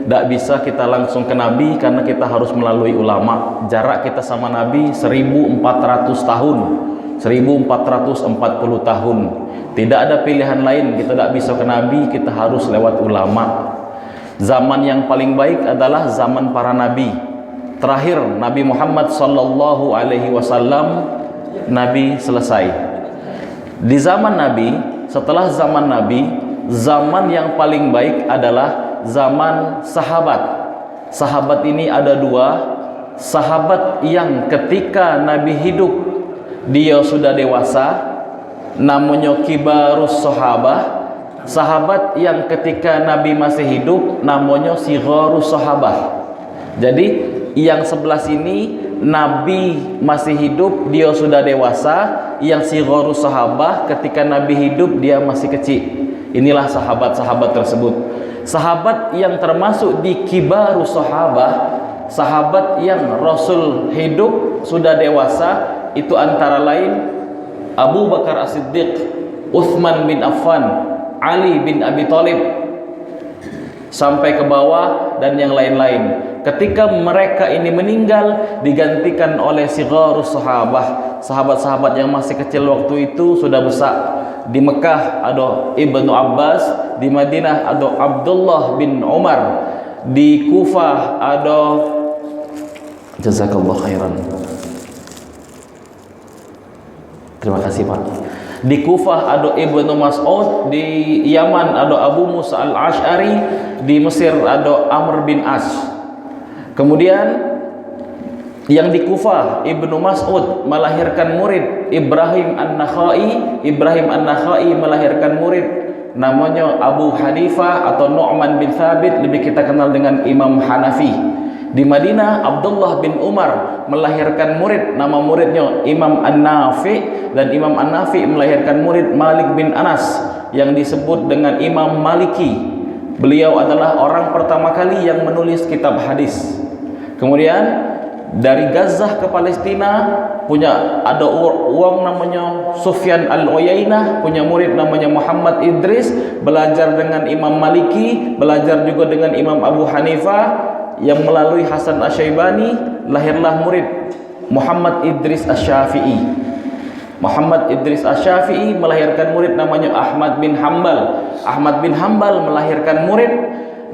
Tidak bisa kita langsung ke Nabi karena kita harus melalui ulama. Jarak kita sama Nabi 1400 tahun, 1440 tahun. Tidak ada pilihan lain, kita tidak bisa ke Nabi, kita harus lewat ulama. Zaman yang paling baik adalah zaman para nabi. Terakhir Nabi Muhammad sallallahu alaihi wasallam, Nabi selesai. Di zaman Nabi, setelah zaman Nabi, zaman yang paling baik adalah zaman sahabat. Sahabat ini ada dua. Sahabat yang ketika Nabi hidup dia sudah dewasa, namanya kibarus sahabah. Sahabat yang ketika Nabi masih hidup namanya sigharus sahabah. Jadi yang sebelah sini Nabi masih hidup, dia sudah dewasa. Yang sigharus sahabah, ketika Nabi hidup dia masih kecil. Inilah sahabat-sahabat tersebut. Sahabat yang termasuk di kibarus sahabah, sahabat yang Rasul hidup sudah dewasa, itu antara lain Abu Bakar As-Siddiq, Uthman bin Affan, Ali bin Abi Thalib, sampai ke bawah dan yang lain-lain. Ketika mereka ini meninggal, digantikan oleh sigharus sahabah. Sahabat-sahabat yang masih kecil waktu itu sudah besar. Di Mekah ada Ibnu Abbas, di Madinah ada Abdullah bin Umar, di Kufah ada, jazakallah khairan, terima kasih Pak. Di Kufah ada Ibnu Mas'ud, di Yaman ada Abu Musa al-Ash'ari, di Mesir ada Amr bin As. Kemudian yang di Kufah, Ibnu Mas'ud melahirkan murid Ibrahim An-Nakhai. Ibrahim An-Nakhai melahirkan murid namanya Abu Hanifah atau Nu'man bin Thabit, lebih kita kenal dengan Imam Hanafi. Di Madinah, Abdullah bin Umar melahirkan murid, nama muridnya Imam An-Nafi, dan Imam An-Nafi melahirkan murid Malik bin Anas yang disebut dengan Imam Maliki. Beliau adalah orang pertama kali yang menulis kitab hadis. Kemudian dari Gaza ke Palestina punya ada uang namanya Sufyan al-Uyainah, punya murid namanya Muhammad Idris, belajar dengan Imam Maliki, belajar juga dengan Imam Abu Hanifah. Yang melalui Hasan Asy-Syaibani lahirlah murid Muhammad Idris Asy-Syafi'i. Muhammad Idris Asy-Syafi'i melahirkan murid namanya Ahmad bin Hambal. Ahmad bin Hambal melahirkan murid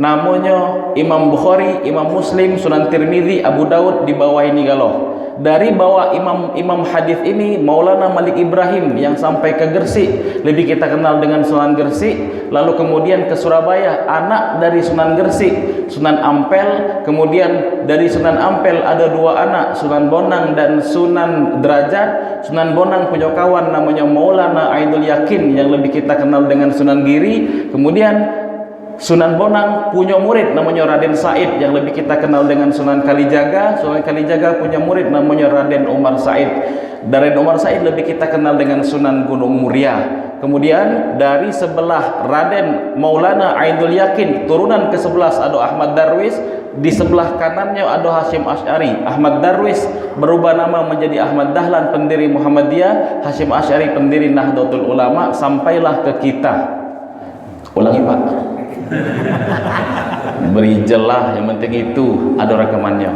namanya Imam Bukhari, Imam Muslim, Sunan Tirmidzi, Abu Daud, di bawah ini galau. Dari bawah imam hadis ini Maulana Malik Ibrahim yang sampai ke Gresik, lebih kita kenal dengan Sunan Gresik. Lalu kemudian ke Surabaya, anak dari Sunan Gresik, Sunan Ampel. Kemudian dari Sunan Ampel ada dua anak, Sunan Bonang dan Sunan Derajat. Sunan Bonang punya kawan namanya Maulana Ainul Yakin yang lebih kita kenal dengan Sunan Giri. Kemudian Sunan Bonang punya murid namanya Raden Said yang lebih kita kenal dengan Sunan Kalijaga. Sunan Kalijaga punya murid namanya Raden Umar Said. Raden Umar Said lebih kita kenal dengan Sunan Gunung Muria. Kemudian dari sebelah Raden Maulana Ainul Yakin, turunan ke-11 ada Ahmad Darwis. Di sebelah kanannya ada Hashim Asy'ari. Ahmad Darwis berubah nama menjadi Ahmad Dahlan, pendiri Muhammadiyah. Hashim Asy'ari pendiri Nahdlatul Ulama. Sampailah ke kita. Ulangi Pak. Beri jelah, yang penting itu ada rekamannya.